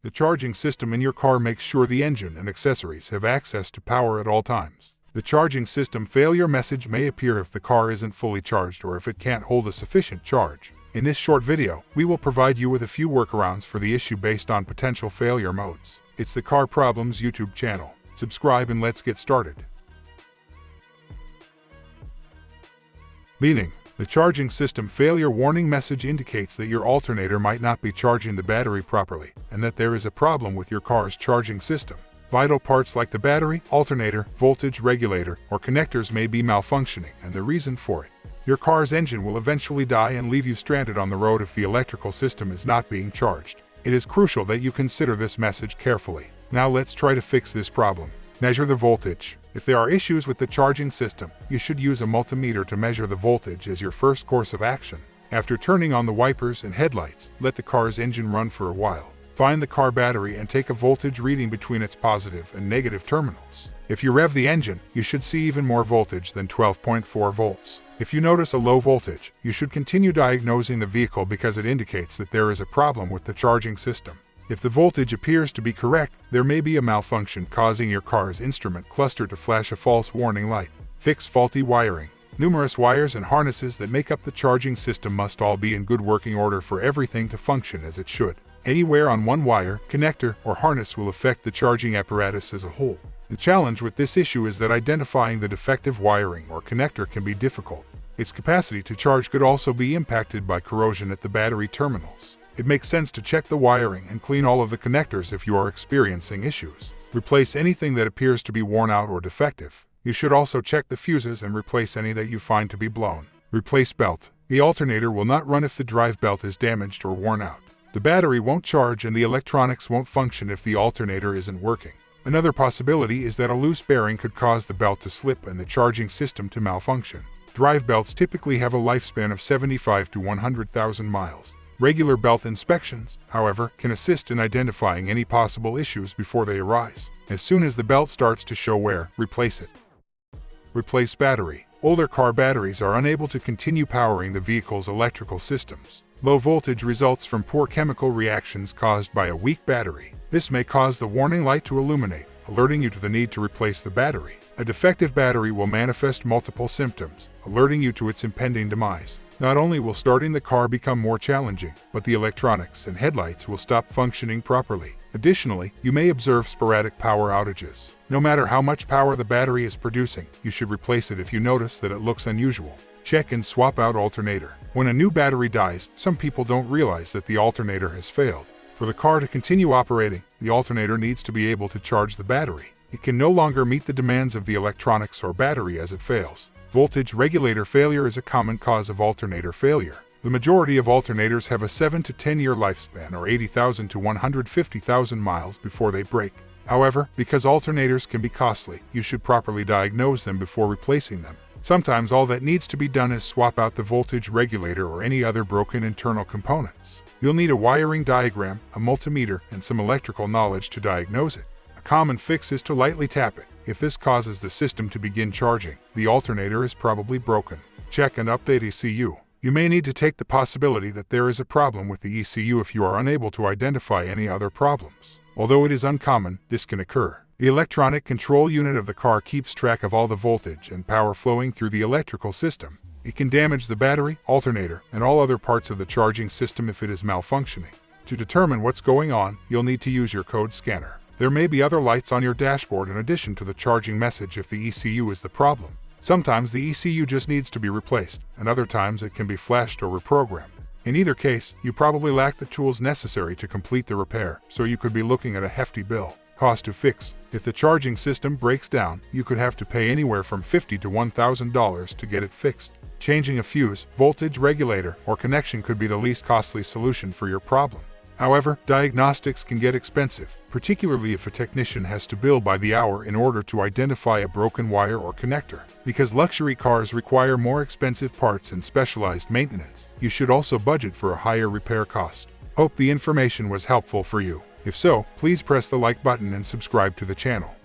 The charging system in your car makes sure the engine and accessories have access to power at all times. The charging system failure message may appear if the car isn't fully charged or if it can't hold a sufficient charge. In this short video, we will provide you with a few workarounds for the issue based on potential failure modes. It's the Car Problems YouTube channel. Subscribe and let's get started. Meaning, the charging system failure warning message indicates that your alternator might not be charging the battery properly and that there is a problem with your car's charging system. Vital parts like the battery, alternator, voltage regulator, or connectors may be malfunctioning, and the reason for it. Your car's engine will eventually die and leave you stranded on the road if the electrical system is not being charged. It is crucial that you consider this message carefully. Now let's try to fix this problem. Measure the voltage. If there are issues with the charging system, you should use a multimeter to measure the voltage as your first course of action. After turning on the wipers and headlights, let the car's engine run for a while. Find the car battery and take a voltage reading between its positive and negative terminals. If you rev the engine, you should see even more voltage than 12.4 volts. If you notice a low voltage, you should continue diagnosing the vehicle because it indicates that there is a problem with the charging system. If the voltage appears to be correct, there may be a malfunction causing your car's instrument cluster to flash a false warning light. Fix faulty wiring. Numerous wires and harnesses that make up the charging system must all be in good working order for everything to function as it should. Any wear on one wire, connector, or harness will affect the charging apparatus as a whole. The challenge with this issue is that identifying the defective wiring or connector can be difficult. Its capacity to charge could also be impacted by corrosion at the battery terminals. It makes sense to check the wiring and clean all of the connectors if you are experiencing issues. Replace anything that appears to be worn out or defective. You should also check the fuses and replace any that you find to be blown. Replace belt. The alternator will not run if the drive belt is damaged or worn out. The battery won't charge and the electronics won't function if the alternator isn't working. Another possibility is that a loose bearing could cause the belt to slip and the charging system to malfunction. Drive belts typically have a lifespan of 75 to 100,000 miles. Regular belt inspections, however, can assist in identifying any possible issues before they arise. As soon as the belt starts to show wear, replace it. Replace battery. Older car batteries are unable to continue powering the vehicle's electrical systems. Low voltage results from poor chemical reactions caused by a weak battery. This may cause the warning light to illuminate, alerting you to the need to replace the battery. A defective battery will manifest multiple symptoms, alerting you to its impending demise. Not only will starting the car become more challenging, but the electronics and headlights will stop functioning properly. Additionally, you may observe sporadic power outages. No matter how much power the battery is producing, you should replace it if you notice that it looks unusual. Check and swap out alternator. When a new battery dies, some people don't realize that the alternator has failed. For the car to continue operating, the alternator needs to be able to charge the battery. It can no longer meet the demands of the electronics or battery as it fails. Voltage regulator failure is a common cause of alternator failure. The majority of alternators have a 7 to 10 year lifespan or 80,000 to 150,000 miles before they break. However, because alternators can be costly, you should properly diagnose them before replacing them. Sometimes all that needs to be done is swap out the voltage regulator or any other broken internal components. You'll need a wiring diagram, a multimeter, and some electrical knowledge to diagnose it. A common fix is to lightly tap it. If this causes the system to begin charging, the alternator is probably broken. Check and update ECU. You may need to take the possibility that there is a problem with the ECU if you are unable to identify any other problems. Although it is uncommon, this can occur. The electronic control unit of the car keeps track of all the voltage and power flowing through the electrical system. It can damage the battery, alternator, and all other parts of the charging system if it is malfunctioning. To determine what's going on, you'll need to use your code scanner. There may be other lights on your dashboard in addition to the charging message if the ECU is the problem. Sometimes the ECU just needs to be replaced, and other times it can be flashed or reprogrammed. In either case, you probably lack the tools necessary to complete the repair, so you could be looking at a hefty bill. Cost to fix. If the charging system breaks down, you could have to pay anywhere from $50 to $1,000 to get it fixed. Changing a fuse, voltage regulator, or connection could be the least costly solution for your problem. However, diagnostics can get expensive, particularly if a technician has to bill by the hour in order to identify a broken wire or connector. Because luxury cars require more expensive parts and specialized maintenance, you should also budget for a higher repair cost. Hope the information was helpful for you. If so, please press the like button and subscribe to the channel.